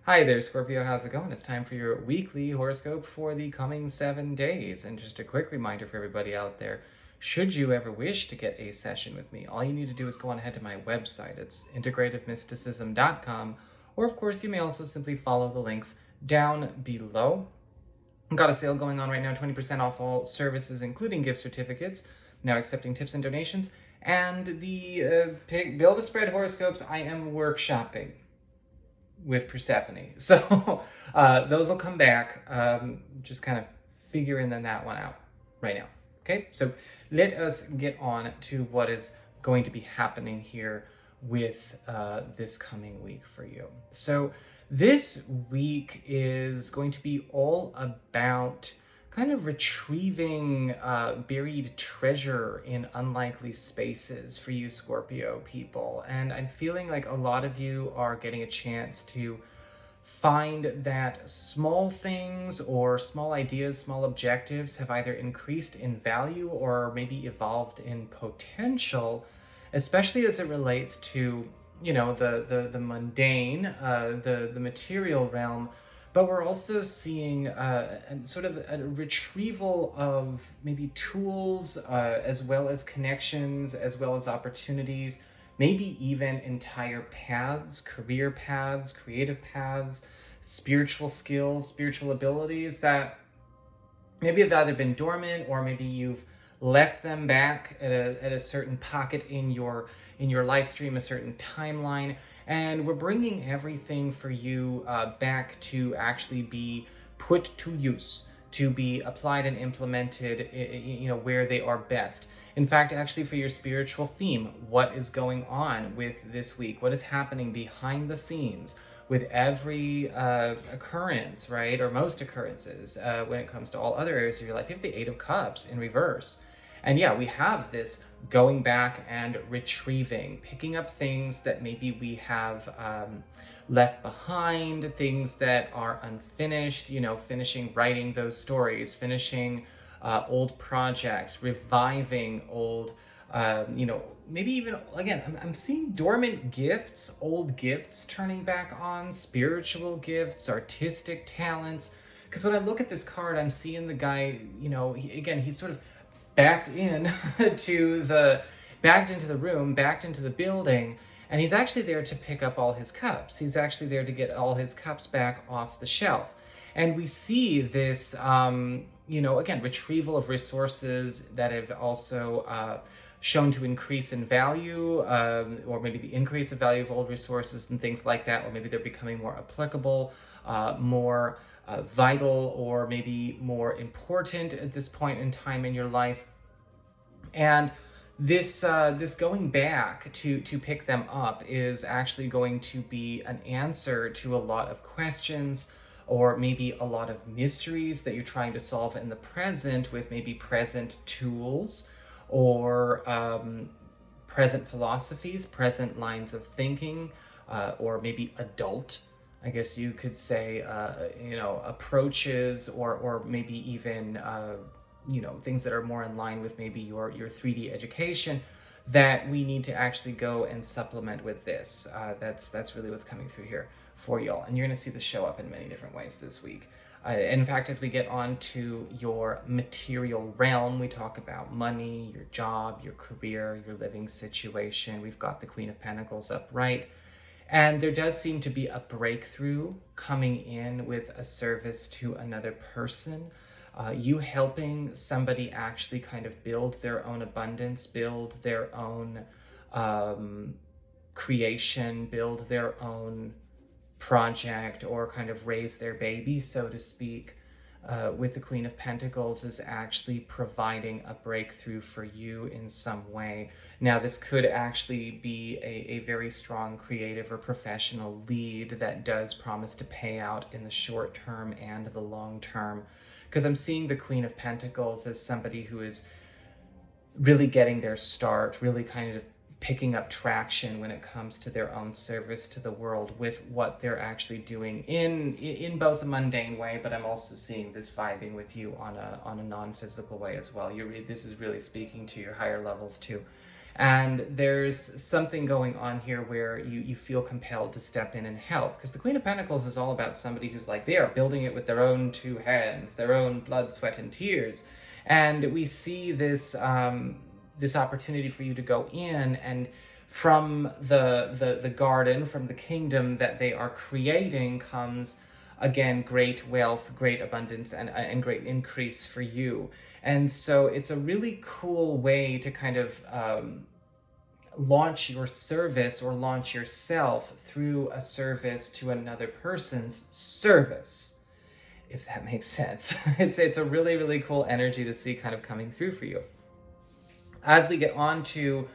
Hi there, Scorpio. How's it going? It's time for your weekly horoscope for the coming 7 days. And just a quick reminder for everybody out there, should you ever wish to get a session with me, all you need to do is go on ahead to my website. It's integrativemysticism.com. Or, of course, you may also simply follow the links down below. I've got a sale going on right now, 20% off all services, including gift certificates, now accepting tips and donations. And the Build a Spread horoscopes I am workshopping with Persephone. So those will come back. Just kind of figuring that one out right now. Okay, so let us get on to what is going to be happening here with this coming week for you. So this week is going to be all about kind of retrieving buried treasure in unlikely spaces for you Scorpio people. And I'm feeling like a lot of you are getting a chance to find that small things or small ideas, small objectives have either increased in value or maybe evolved in potential, especially as it relates to, the mundane, the material realm. But we're also seeing sort of a retrieval of maybe tools, as well as connections, as well as opportunities, maybe even entire paths, career paths, creative paths, spiritual skills, spiritual abilities that maybe have either been dormant or maybe you've left them back at a certain pocket in your life stream, a certain timeline. And we're bringing everything for you back to actually be put to use, to be applied and implemented, where they are best. In fact, actually for your spiritual theme, what is going on with this week? What is happening behind the scenes with every occurrence, right? Or most occurrences when it comes to all other areas of your life. You have the Eight of Cups in reverse. And yeah, we have this going back and retrieving, picking up things that maybe we have left behind, things that are unfinished, finishing writing those stories, finishing old projects, reviving old, maybe even, again, I'm seeing dormant gifts, old gifts turning back on, spiritual gifts, artistic talents. Because when I look at this card, I'm seeing the guy, he's sort of backed in backed into the room, backed into the building, and he's actually there to pick up all his cups. He's actually there to get all his cups back off the shelf. And we see this, again, retrieval of resources that have also shown to increase in value, or maybe the increase of value of old resources and things like that, or maybe they're becoming more applicable, more vital, or maybe more important at this point in time in your life. And this going back to pick them up is actually going to be an answer to a lot of questions, or maybe a lot of mysteries that you're trying to solve in the present with maybe present tools, or present philosophies, present lines of thinking, or maybe adult, I guess you could say, approaches, or maybe even, things that are more in line with maybe your 3D education that we need to actually go and supplement with this. That's really what's coming through here for y'all. And you're going to see this show up in many different ways this week. In fact, as we get on to your material realm, we talk about money, your job, your career, your living situation. We've got the Queen of Pentacles upright. And there does seem to be a breakthrough coming in with a service to another person. You helping somebody actually kind of build their own abundance, build their own creation, build their own project, or kind of raise their baby, so to speak, with the Queen of Pentacles, is actually providing a breakthrough for you in some way. Now, this could actually be a very strong creative or professional lead that does promise to pay out in the short term and the long term, because I'm seeing the Queen of Pentacles as somebody who is really getting their start, really kind of picking up traction when it comes to their own service to the world with what they're actually doing in both a mundane way, but I'm also seeing this vibing with you on a non-physical way as well. This is really speaking to your higher levels too. And there's something going on here where you feel compelled to step in and help. Because the Queen of Pentacles is all about somebody who's like, they are building it with their own two hands, their own blood, sweat, and tears. And we see this this opportunity for you to go in and from the garden, from the kingdom that they are creating comes again great wealth, great abundance, and great increase for you. And so it's a really cool way to kind of launch your service or launch yourself through a service to another person's service, if that makes sense. It's a really, really cool energy to see kind of coming through for you. As we get on to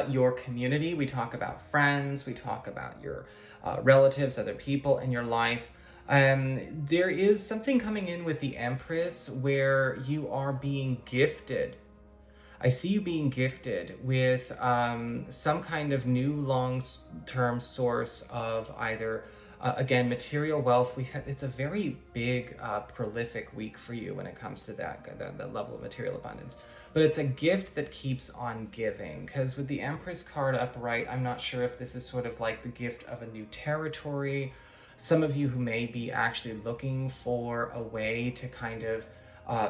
your community, we talk about friends, we talk about your relatives, other people in your life. There is something coming in with the Empress where you are being gifted. I see you being gifted with some kind of new long-term source of either, again, material wealth. It's a very big, prolific week for you when it comes to that level of material abundance. But it's a gift that keeps on giving, because with the Empress card upright, I'm not sure if this is sort of like the gift of a new territory. Some of you who may be actually looking for a way to kind of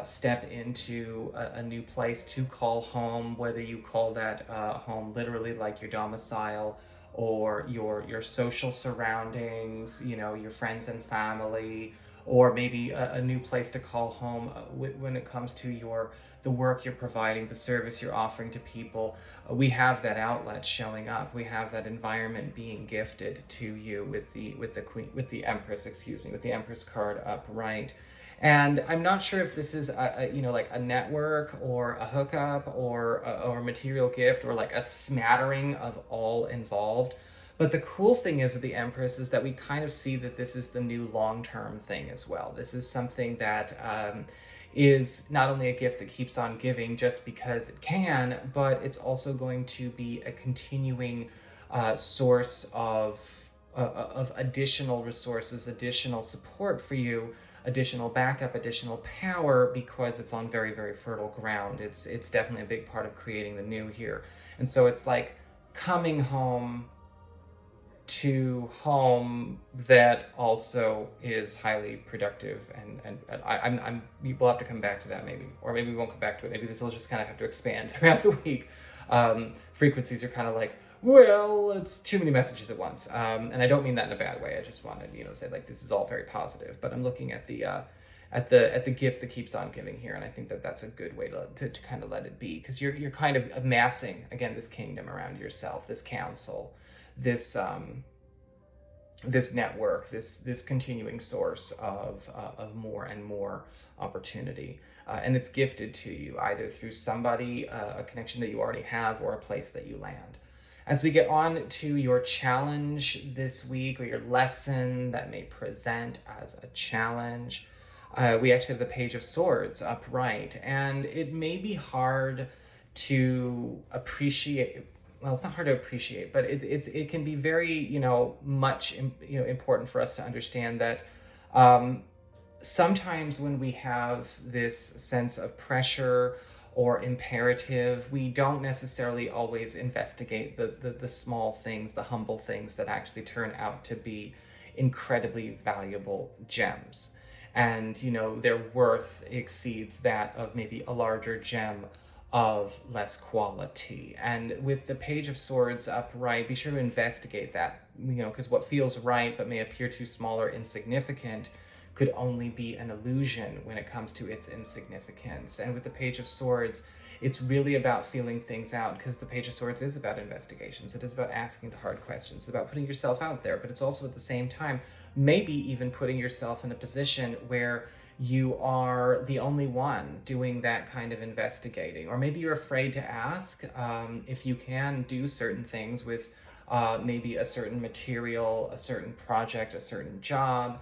step into a new place to call home, whether you call that home literally like your domicile or your social surroundings, you know, your friends and family, or maybe a new place to call home when it comes to the work you're providing, the service you're offering to people. We have that outlet showing up. We have that environment being gifted to you with the Empress card upright. And I'm not sure if this is like a network or a hookup or a material gift or like a smattering of all involved. But the cool thing is with the Empress is that we kind of see that this is the new long-term thing as well. This is something that is not only a gift that keeps on giving just because it can, but it's also going to be a continuing source of additional resources, additional support for you, additional backup, additional power, because it's on very, very fertile ground. It's definitely a big part of creating the new here. And so it's like coming home to home that also is highly productive, and we'll have to come back to that maybe, or maybe we won't come back to it. Maybe this will just kind of have to expand throughout the week. Frequencies are kind of like, well, it's too many messages at once, and I don't mean that in a bad way. I just wanted say like this is all very positive, but I'm looking at the gift that keeps on giving here, and I think that that's a good way to kind of let it be, because you're kind of amassing again this kingdom around yourself, this council, this network, this continuing source of more and more opportunity, and it's gifted to you either through somebody, a connection that you already have, or a place that you land. As we get on to your challenge this week, or your lesson that may present as a challenge, we actually have the Page of Swords upright, and it may be hard to appreciate. Well, it's not hard to appreciate, but it can be very much important for us to understand that sometimes when we have this sense of pressure or imperative, we don't necessarily always investigate the small things, the humble things that actually turn out to be incredibly valuable gems. And, their worth exceeds that of maybe a larger gem of less quality. And with the Page of Swords upright, be sure to investigate that, because what feels right but may appear too small or insignificant could only be an illusion when it comes to its insignificance. And with the Page of Swords, it's really about feeling things out, because the Page of Swords is about investigations. It is about asking the hard questions. It's about putting yourself out there, but it's also at the same time maybe even putting yourself in a position where you are the only one doing that kind of investigating, or maybe you're afraid to ask if you can do certain things with maybe a certain material, a certain project, a certain job.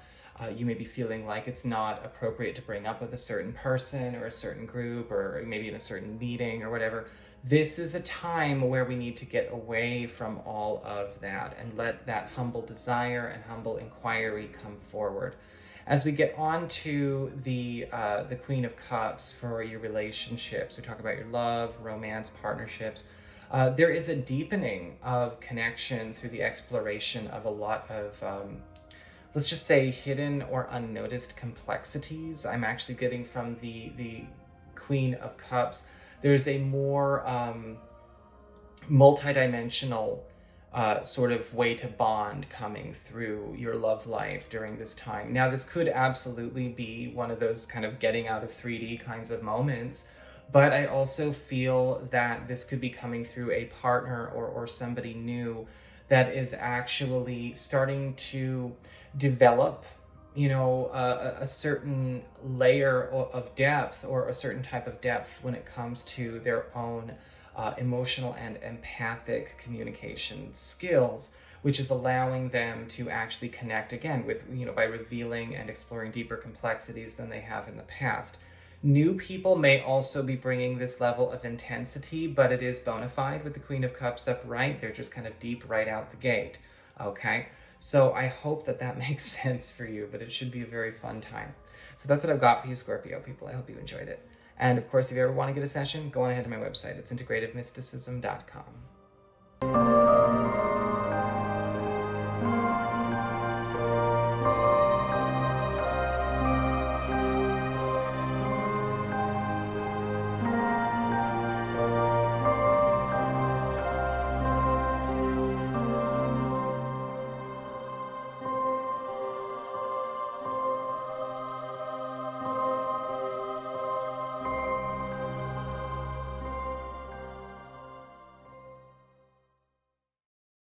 You may be feeling like it's not appropriate to bring up with a certain person or a certain group, or maybe in a certain meeting or whatever. This is a time where we need to get away from all of that and let that humble desire and humble inquiry come forward. As we get on to the Queen of Cups for your relationships, we talk about your love, romance, partnerships. There is a deepening of connection through the exploration of a lot of, let's just say, hidden or unnoticed complexities. I'm actually getting from the Queen of Cups. There's a more multidimensional sort of way to bond coming through your love life during this time. Now, this could absolutely be one of those kind of getting out of 3D kinds of moments, but I also feel that this could be coming through a partner or somebody new that is actually starting to develop, a certain layer of depth, or a certain type of depth when it comes to their own emotional and empathic communication skills, which is allowing them to actually connect again with, by revealing and exploring deeper complexities than they have in the past. New people may also be bringing this level of intensity, but it is bona fide with the Queen of Cups upright. They're just kind of deep right out the gate. Okay? So I hope that makes sense for you, but it should be a very fun time. So that's what I've got for you, Scorpio people. I hope you enjoyed it. And of course, if you ever want to get a session, go on ahead to my website. It's integrativemysticism.com.